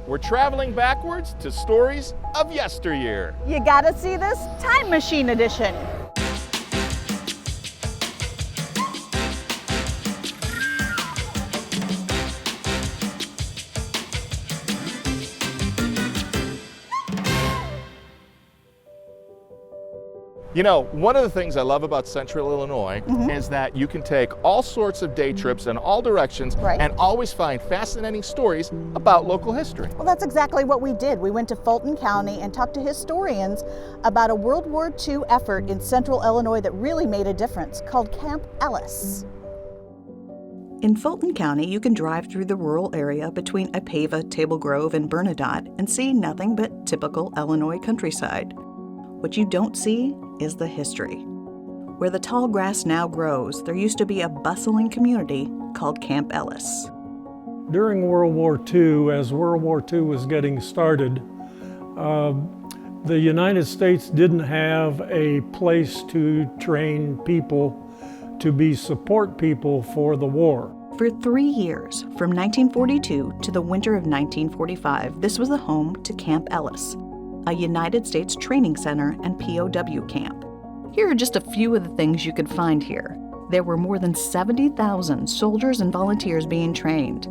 we're traveling backwards to stories of yesteryear. You gotta see this Time Machine edition. You know, one of the things I love about Central Illinois is that you can take all sorts of day trips in all directions and always find fascinating stories about local history. Well, that's exactly what we did. We went to Fulton County and talked to historians about a World War II effort in Central Illinois that really made a difference, called Camp Ellis. In Fulton County, you can drive through the rural area between Alpaca, Table Grove, and Bernadotte and see nothing but typical Illinois countryside. What you don't see is the history. Where the tall grass now grows, there used to be a bustling community called Camp Ellis. During World War II, as World War II was getting started, the United States didn't have a place to train people to be support people for the war. For 3 years, from 1942 to the winter of 1945, this was the home to Camp Ellis, a United States training center and POW camp. Here are just a few of the things you could find here. There were more than 70,000 soldiers and volunteers being trained.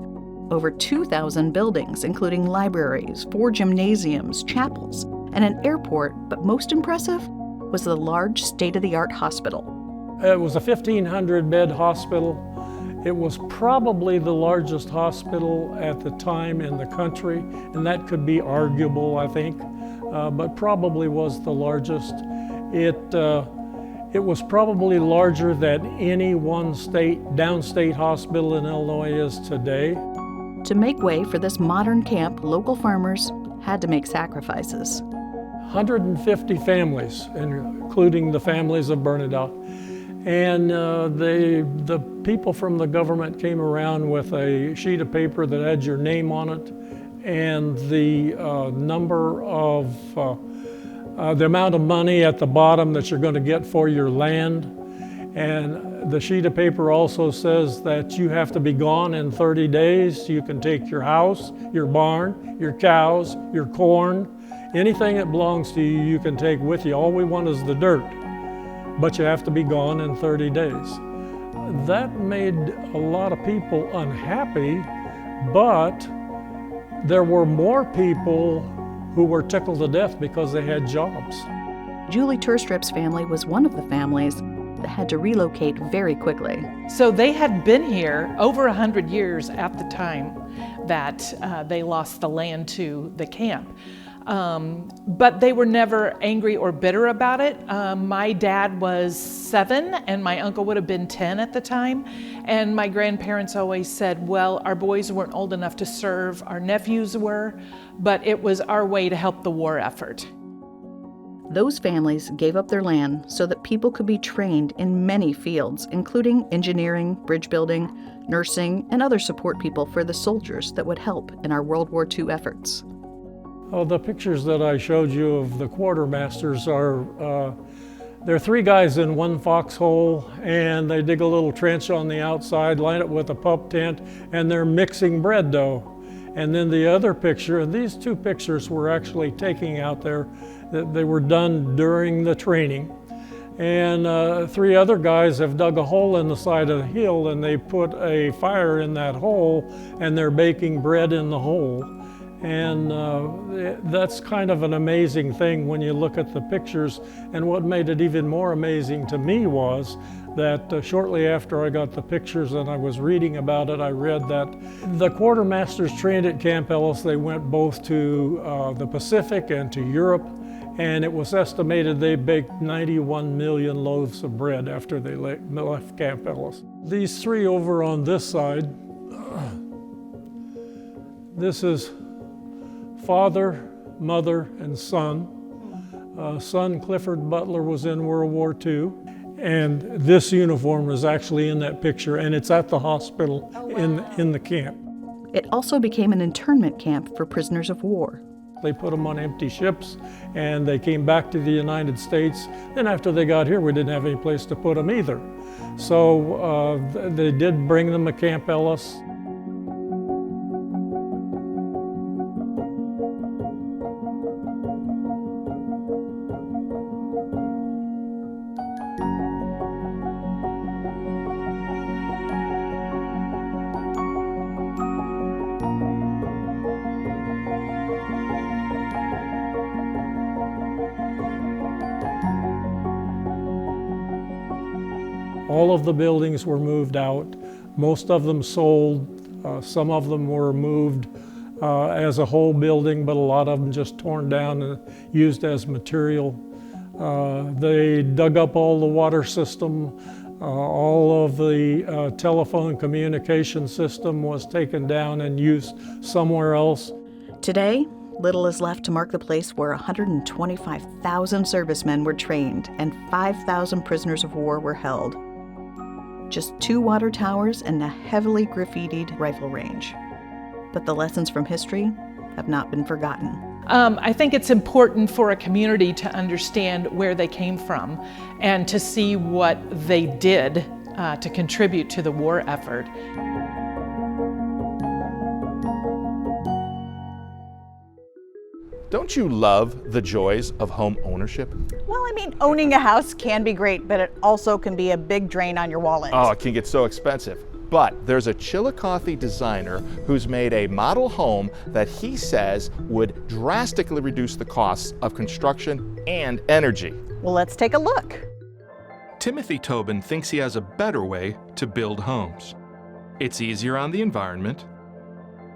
Over 2,000 buildings, including libraries, 4 gymnasiums, chapels, and an airport, but most impressive was the large state-of-the-art hospital. It was a 1,500-bed hospital. It was probably the largest hospital at the time in the country, and that could be arguable, I think, but probably was the largest. It was probably larger than any one downstate hospital in Illinois is today. To make way for this modern camp, local farmers had to make sacrifices. 150 families, including the families of Bernadotte. And the people from the government came around with a sheet of paper that had your name on it and the number of, the amount of money at the bottom that you're going to get for your land. And the sheet of paper also says that you have to be gone in 30 days. You can take your house, your barn, your cows, your corn, anything that belongs to you, you can take with you. All we want is the dirt, but you have to be gone in 30 days. That made a lot of people unhappy, but there were more people who were tickled to death because they had jobs. Julie Turstrip's family was one of the families that had to relocate very quickly. So they had been here over 100 years at the time that they lost the land to the camp. But they were never angry or bitter about it. My dad was 7 and my uncle would have been 10 at the time. And my grandparents always said, well, our boys weren't old enough to serve, our nephews were, but it was our way to help the war effort. Those families gave up their land so that people could be trained in many fields, including engineering, bridge building, nursing, and other support people for the soldiers that would help in our World War II efforts. Oh, the pictures that I showed you of the quartermasters are, there are 3 guys in one foxhole, and they dig a little trench on the outside, line it with a pup tent, and they're mixing bread dough. And then the other picture, and these 2 pictures were actually taking out there, that they were done during the training. And 3 other guys have dug a hole in the side of the hill, and they put a fire in that hole, and they're baking bread in the hole. And that's kind of an amazing thing when you look at the pictures. And what made it even more amazing to me was that shortly after I got the pictures and I was reading about it, I read that the quartermasters trained at Camp Ellis, they went both to the Pacific and to Europe, and it was estimated they baked 91 million loaves of bread after they left Camp Ellis. These 3 over on this side, this is father, mother, and son. Son Clifford Butler was in World War II, and this uniform is actually in that picture, and it's at the hospital in the camp. It also became an internment camp for prisoners of war. They put them on empty ships, and they came back to the United States. Then after they got here, we didn't have any place to put them either. So they did bring them to Camp Ellis. All of the buildings were moved out. Most of them sold. Some of them were moved as a whole building, but a lot of them just torn down and used as material. They dug up all the water system. All of the telephone communication system was taken down and used somewhere else. Today, little is left to mark the place where 125,000 servicemen were trained and 5,000 prisoners of war were held. Just 2 water towers and a heavily graffitied rifle range. But the lessons from history have not been forgotten. I think it's important for a community to understand where they came from and to see what they did to contribute to the war effort. Don't you love the joys of home ownership? Well, I mean, owning a house can be great, but it also can be a big drain on your wallet. Oh, it can get so expensive. But there's a Chillicothe designer who's made a model home that he says would drastically reduce the costs of construction and energy. Well, let's take a look. Timothy Tobin thinks he has a better way to build homes. It's easier on the environment,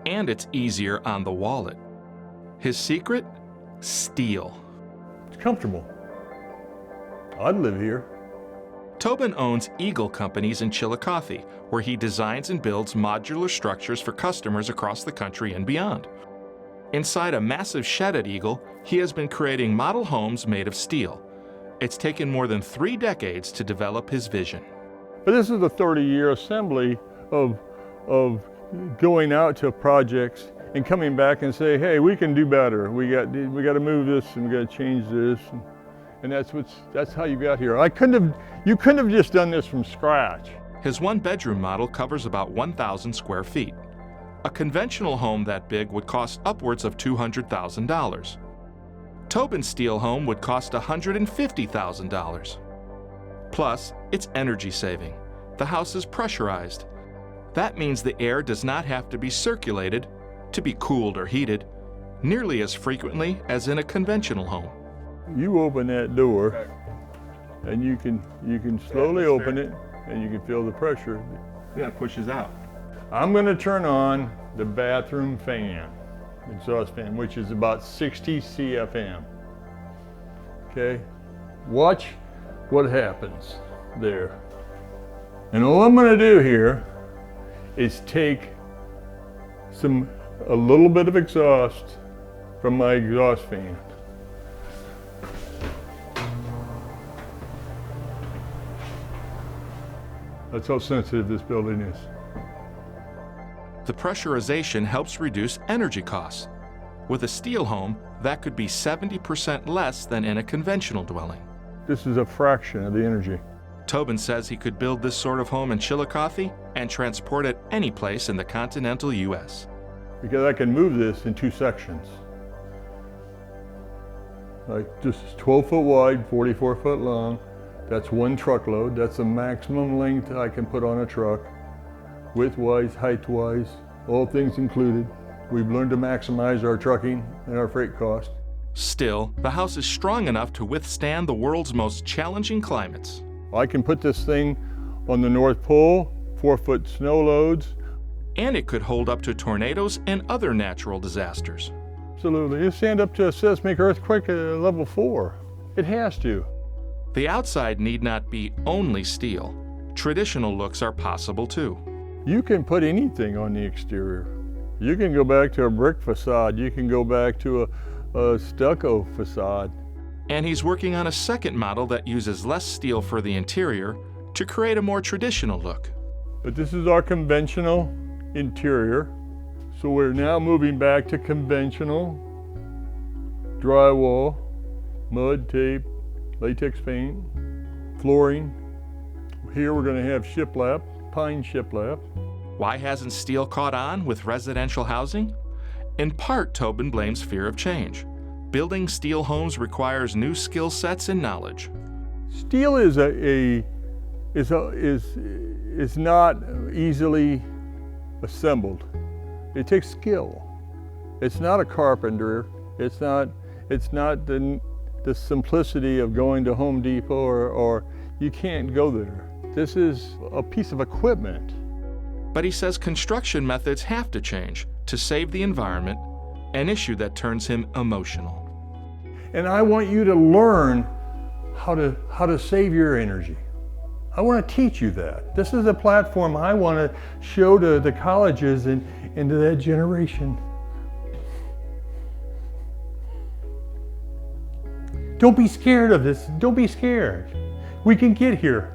and it's easier on the wallet. His secret? Steel. It's comfortable. I'd live here. Tobin owns Eagle Companies in Chillicothe, where he designs and builds modular structures for customers across the country and beyond. Inside a massive shed at Eagle, he has been creating model homes made of steel. It's taken more than 3 decades to develop his vision. But this is a 30-year assembly of going out to projects and coming back and say, hey, we can do better. We got to move this and we got to change this. And that's how you got here. You couldn't have just done this from scratch. His 1-bedroom model covers about 1,000 square feet. A conventional home that big would cost upwards of $200,000. Tobin's steel home would cost $150,000. Plus, it's energy saving. The house is pressurized. That means the air does not have to be circulated to be cooled or heated nearly as frequently as in a conventional home. You open that door and you can slowly open it and you can feel the pressure. Yeah, it pushes out. I'm going to turn on the bathroom fan, exhaust fan, which is about 60 CFM. Okay, watch what happens there. And all I'm going to do here is take a little bit of exhaust from my exhaust fan. That's how sensitive this building is. The pressurization helps reduce energy costs. With a steel home, that could be 70% less than in a conventional dwelling. This is a fraction of the energy. Tobin says he could build this sort of home in Chillicothe and transport it any place in the continental U.S. Because I can move this in 2 sections. Like this is 12 foot wide, 44 foot long. That's 1 truckload. That's the maximum length I can put on a truck. Width-wise, height-wise, all things included. We've learned to maximize our trucking and our freight cost. Still, the house is strong enough to withstand the world's most challenging climates. I can put this thing on the North Pole, 4-foot snow loads. And it could hold up to tornadoes and other natural disasters. Absolutely. It stand up to a seismic earthquake at level 4. It has to. The outside need not be only steel. Traditional looks are possible too. You can put anything on the exterior. You can go back to a brick facade. You can go back to a stucco facade. And he's working on a second model that uses less steel for the interior to create a more traditional look. But this is our conventional interior. So we're now moving back to conventional drywall, mud, tape, latex paint, flooring. Here we're going to have shiplap, pine shiplap. Why hasn't steel caught on with residential housing? In part, Tobin blames fear of change. Building steel homes requires new skill sets and knowledge. Steel is not easily assembled. It takes skill. It's not a carpenter. It's not the simplicity of going to Home Depot or you can't go there. This is a piece of equipment. But he says construction methods have to change to save the environment, an issue that turns him emotional. And I want you to learn how to save your energy. I want to teach you that. This is a platform I want to show to the colleges and to that generation. Don't be scared of this. Don't be scared. We can get here.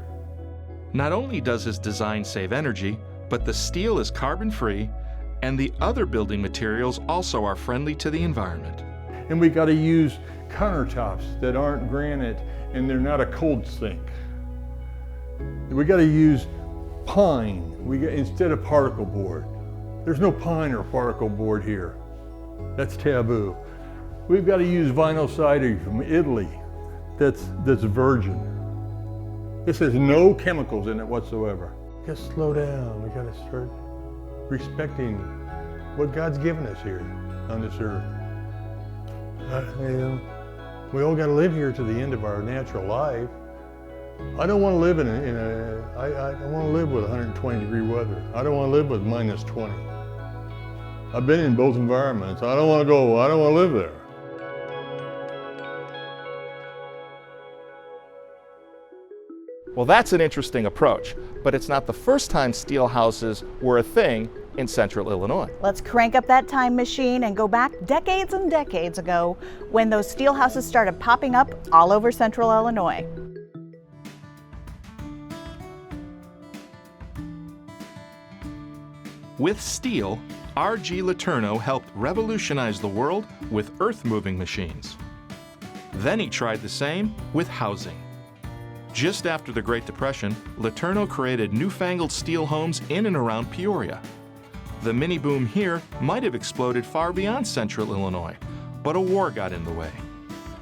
Not only does his design save energy, but the steel is carbon-free, and the other building materials also are friendly to the environment. And we got to use countertops that aren't granite and they're not a cold sink. We got to use pine instead of particle board. There's no pine or particle board here. That's taboo. We've got to use vinyl siding from Italy that's virgin. This has no chemicals in it whatsoever. We got to slow down. We got to start respecting what God's given us here on this earth. We all got to live here to the end of our natural life. I don't want to live I don't want to live with 120-degree weather. I don't want to live with minus 20. I've been in both environments. I don't want to live there. Well, that's an interesting approach, but it's not the first time steel houses were a thing in central Illinois. Let's crank up that time machine and go back decades and decades ago when those steel houses started popping up all over central Illinois. With steel, R.G. Letourneau helped revolutionize the world with earth-moving machines. Then he tried the same with housing. Just after the Great Depression, Letourneau created newfangled steel homes in and around Peoria. The mini boom here might have exploded far beyond central Illinois, but a war got in the way.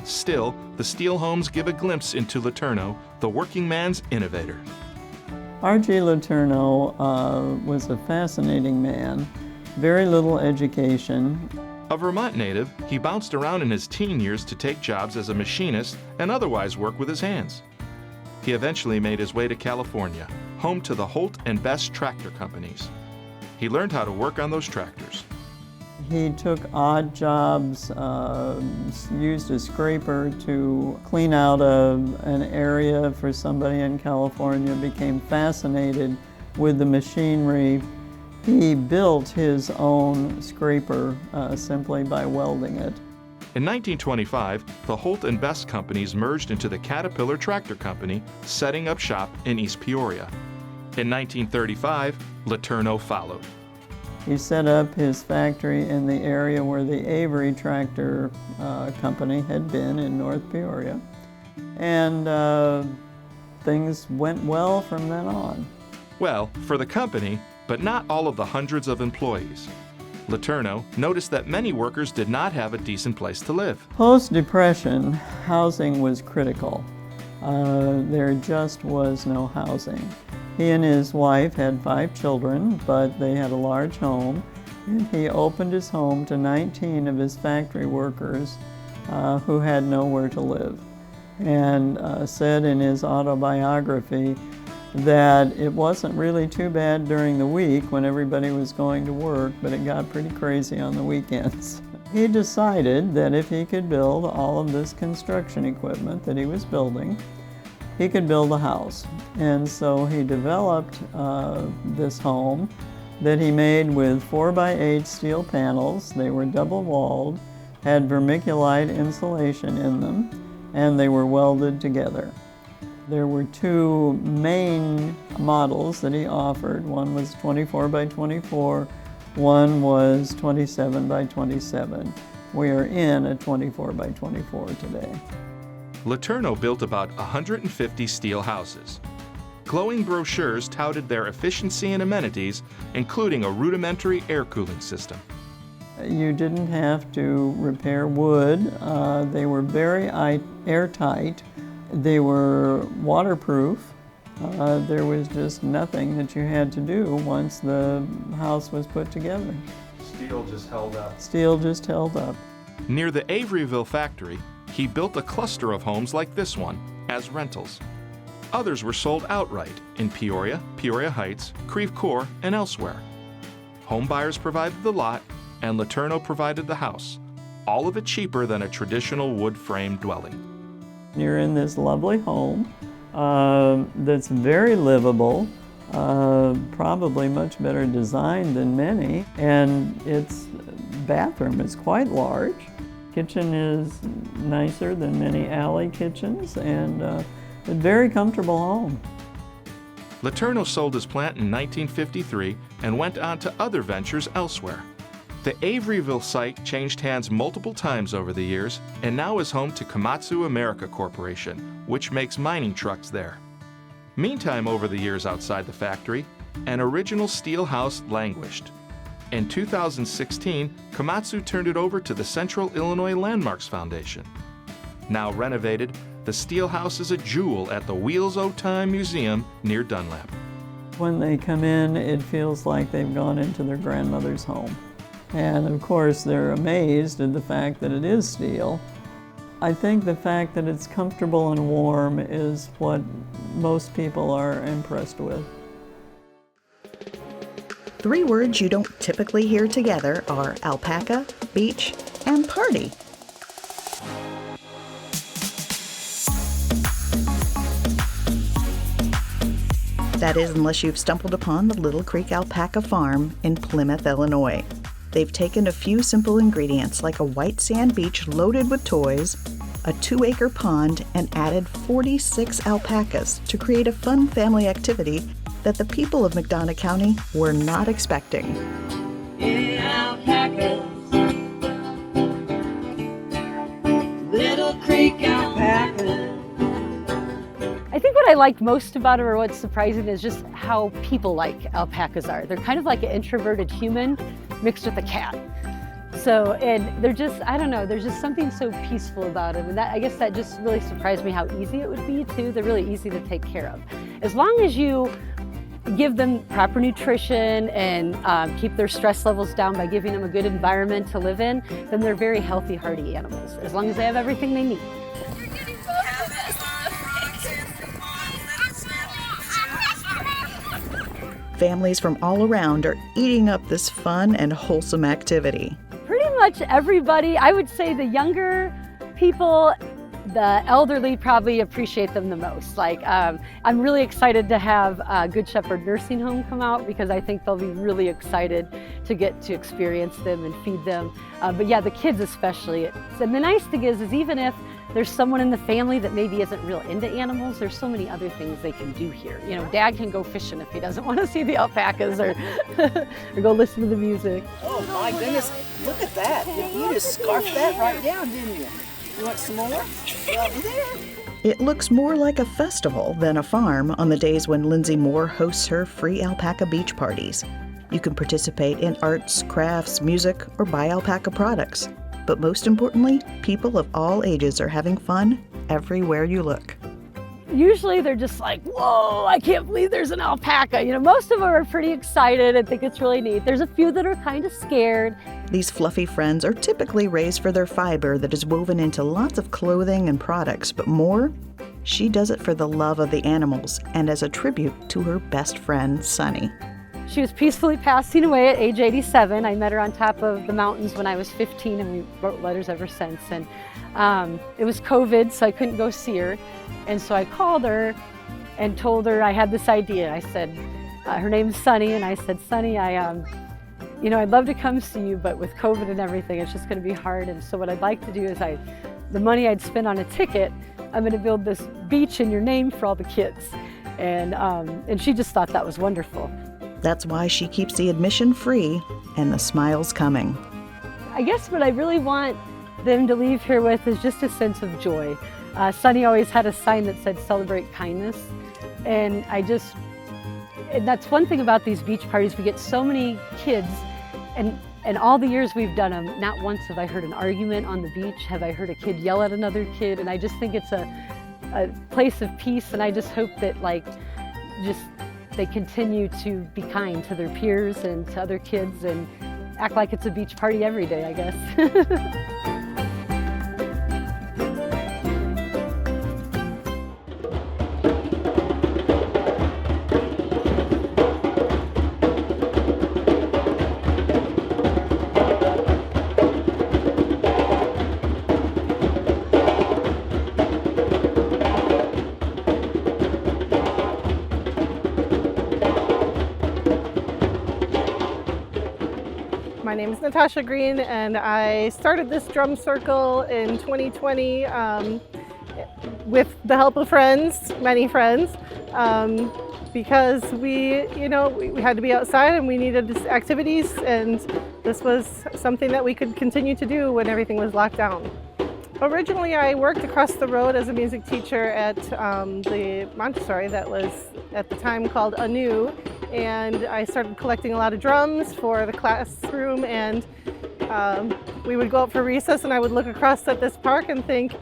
Still, the steel homes give a glimpse into Letourneau, the working man's innovator. R.G. Letourneau was a fascinating man, very little education. A Vermont native, he bounced around in his teen years to take jobs as a machinist and otherwise work with his hands. He eventually made his way to California, home to the Holt and Best tractor companies. He learned how to work on those tractors. He took odd jobs, used a scraper to clean out an area for somebody in California, became fascinated with the machinery. He built his own scraper simply by welding it. In 1925, the Holt and Best companies merged into the Caterpillar Tractor Company, setting up shop in East Peoria. In 1935, Letourneau followed. He set up his factory in the area where the Avery Tractor Company had been in North Peoria. And things went well from then on. Well, for the company, but not all of the hundreds of employees. Letourneau noticed that many workers did not have a decent place to live. Post-Depression, housing was critical. There just was no housing. He and his wife had 5 children, but they had a large home, and he opened his home to 19 of his factory workers who had nowhere to live, and said in his autobiography that it wasn't really too bad during the week when everybody was going to work, but it got pretty crazy on the weekends. He decided that if he could build all of this construction equipment that he was building, he could build a house. And so he developed this home that he made with 4x8 steel panels. They were double-walled, had vermiculite insulation in them, and they were welded together. There were 2 main models that he offered. One was 24 by 24, one was 27 by 27. We are in a 24 by 24 today. Letourneau built about 150 steel houses. Glowing brochures touted their efficiency and amenities, including a rudimentary air cooling system. You didn't have to repair wood. They were very airtight. They were waterproof. There was just nothing that you had to do once the house was put together. Steel just held up. Steel just held up. Near the Averyville factory, he built a cluster of homes like this one as rentals. Others were sold outright in Peoria, Peoria Heights, Creve Coeur, and elsewhere. Home buyers provided the lot, and Letourneau provided the house, all of it cheaper than a traditional wood-framed dwelling. You're in this lovely home that's very livable, probably much better designed than many, and its bathroom is quite large. Kitchen is nicer than many alley kitchens, and a very comfortable home. Letourneau sold his plant in 1953 and went on to other ventures elsewhere. The Averyville site changed hands multiple times over the years and now is home to Komatsu America Corporation, which makes mining trucks there. Meantime, over the years outside the factory, an original steel house languished. In 2016, Komatsu turned it over to the Central Illinois Landmarks Foundation. Now renovated, the steel house is a jewel at the Wheels o' Time Museum near Dunlap. When they come in, it feels like they've gone into their grandmother's home. And of course, they're amazed at the fact that it is steel. I think the fact that it's comfortable and warm is what most people are impressed with. 3 words you don't typically hear together are alpaca, beach, and party. That is, unless you've stumbled upon the Little Creek Alpaca Farm in Plymouth, Illinois. They've taken a few simple ingredients like a white sand beach loaded with toys, a 2-acre pond, and added 46 alpacas to create a fun family activity that the people of McDonough County were not expecting. Alpacas, Little Creek Alpacas. I think what I liked most about them, or what's surprising, is just how people-like alpacas are. They're kind of like an introverted human mixed with a cat. So, and they're just, I don't know, there's just something so peaceful about them. And that, I guess that just really surprised me how easy it would be too. They're really easy to take care of. As long as you give them proper nutrition and keep their stress levels down by giving them a good environment to live in, then they're very healthy, hardy animals, as long as they have everything they need. Families from all around are eating up this fun and wholesome activity. Pretty much everybody, I would say the younger people, the elderly probably appreciate them the most. Like, I'm really excited to have Good Shepherd Nursing Home come out because I think they'll be really excited to get to experience them and feed them. But yeah, the kids especially. And the nice thing is even if there's someone in the family that maybe isn't real into animals, there's so many other things they can do here. You know, Dad can go fishing if he doesn't want to see the alpacas or, or go listen to the music. Oh my goodness, look at that. You just scarfed that right down, didn't you? You want some more? Over there. It looks more like a festival than a farm on the days when Lindsay Moore hosts her free alpaca beach parties. You can participate in arts, crafts, music, or buy alpaca products. But most importantly, people of all ages are having fun everywhere you look. Usually they're just like, whoa, I can't believe there's an alpaca. You know, most of them are pretty excited and think it's really neat. There's a few that are kind of scared. These fluffy friends are typically raised for their fiber that is woven into lots of clothing and products, but more, she does it for the love of the animals and as a tribute to her best friend, Sunny. She was peacefully passing away at age 87. I met her on top of the mountains when I was 15 and we wrote letters ever since. And it was COVID, so I couldn't go see her. And so I called her and told her I had this idea. I said, her name's Sunny, and I said, Sunny, you know, I'd love to come see you, but with COVID and everything, it's just gonna be hard. And so what I'd like to do is the money I'd spend on a ticket, I'm gonna build this beach in your name for all the kids. And she just thought that was wonderful. That's why she keeps the admission free and the smiles coming. I guess what I really want them to leave here with is just a sense of joy. Sunny always had a sign that said celebrate kindness. And that's one thing about these beach parties. We get so many kids, and all the years we've done them, not once have I heard an argument on the beach, have I heard a kid yell at another kid, and I just think it's a place of peace, and I just hope that they continue to be kind to their peers and to other kids and act like it's a beach party every day, I guess. name is Natasha Green, and I started this drum circle in 2020 with the help of friends, many friends, because we had to be outside and we needed activities, and this was something that we could continue to do when everything was locked down. Originally, I worked across the road as a music teacher at the Montessori that was at the time called Anew, and I started collecting a lot of drums for the classroom, and we would go out for recess and I would look across at this park and think,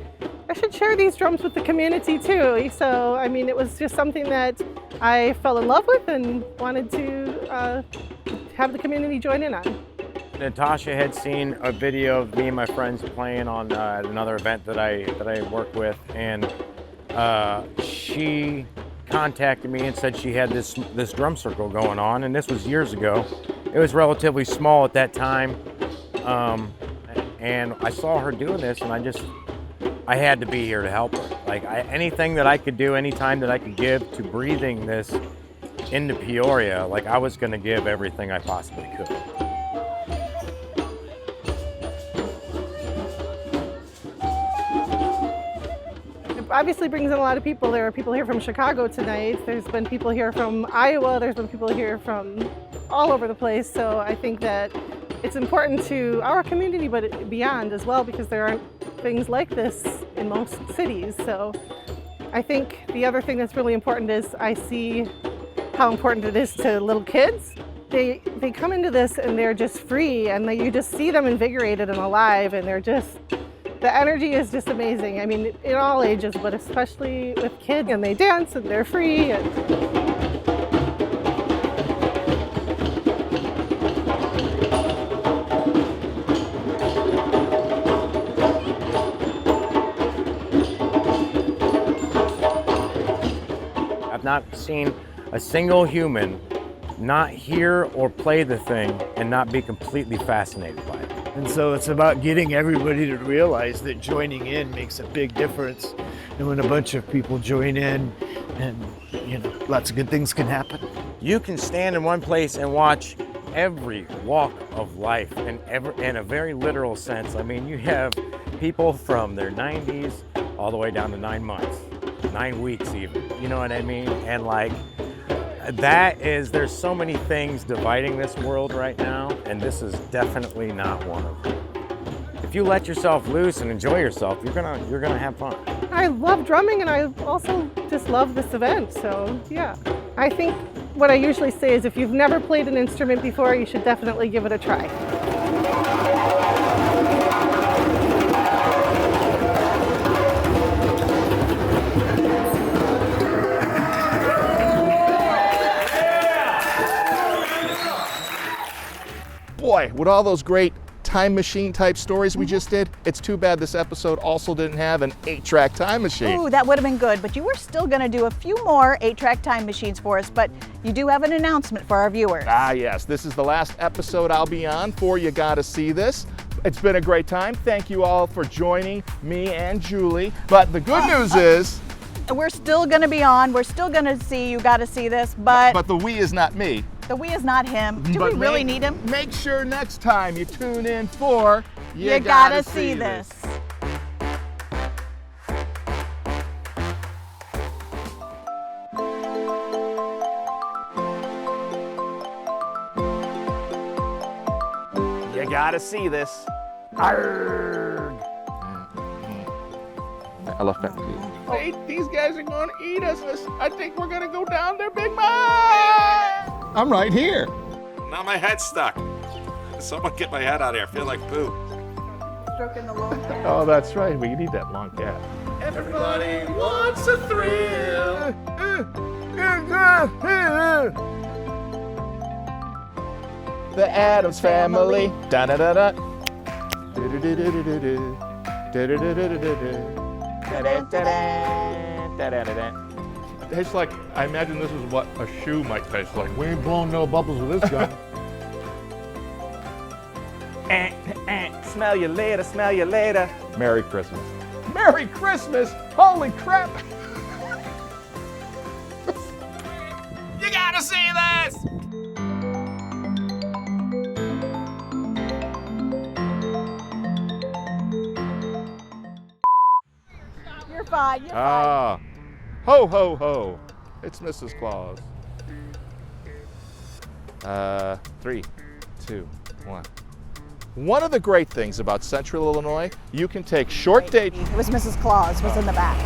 I should share these drums with the community too. So, I mean, it was just something that I fell in love with and wanted to have the community join in on. Natasha had seen a video of me and my friends playing on another event that I work with, and she contacted me and said she had this drum circle going on, and this was years ago. It was relatively small at that time, and I saw her doing this, and I had to be here to help her. Like anything that I could do, anytime that I could give to breathing this into Peoria, like I was going to give everything I possibly could. Obviously brings in a lot of people. There are people here from Chicago tonight. There's been people here from Iowa. There's been people here from all over the place. So I think that it's important to our community, but beyond as well, because there aren't things like this in most cities. So I think the other thing that's really important is I see how important it is to little kids. They come into this and they're just free, and you just see them invigorated and alive, and the energy is just amazing. I mean, in all ages, but especially with kids, and they dance and they're free. I've not seen a single human not hear or play the thing and not be completely fascinated by it. And so it's about getting everybody to realize that joining in makes a big difference. And when a bunch of people join in, and lots of good things can happen. You can stand in one place and watch every walk of life in a very literal sense. I mean, you have people from their 90s all the way down to 9 months, 9 weeks even, you know what I mean? And like, there's so many things dividing this world right now, and this is definitely not one of them. If you let yourself loose and enjoy yourself, you're gonna have fun. I love drumming, and I also just love this event, so yeah. I think what I usually say is if you've never played an instrument before, you should definitely give it a try. Boy, with all those great time machine type stories we just did, it's too bad this episode also didn't have an 8-track time machine. Ooh, that would have been good, but you were still going to do a few more 8-track time machines for us, but you do have an announcement for our viewers. Ah, yes, this is the last episode I'll be on for You Gotta See This. It's been a great time. Thank you all for joining me and Julie, but the good news is... We're still going to be on. We're still going to see You Gotta See This, but... But the we is not me. The we is not him. Do we really need him? Make sure next time you tune in for You Gotta See This. You gotta see this. Arrgh. The elephant. Wait, these guys are gonna eat us. I think we're gonna go down their big mouth. I'm right here. Now my head's stuck. Someone get my head out of here. I feel like poop. Stroking the long cat. Oh, that's right. We need that long cat. Everybody wants a thrill. The Addams Family. Da da da da. Tastes like, I imagine this is what a shoe might taste like. We ain't blowing no bubbles with this gun. Smell you later, smell you later. Merry Christmas. Merry Christmas! Holy crap! You gotta see this! fine. You're Ah. Ho, ho, ho. It's Mrs. Claus. 3, 2, 1. One of the great things about Central Illinois, you can take short day. It was Mrs. Claus was in the back.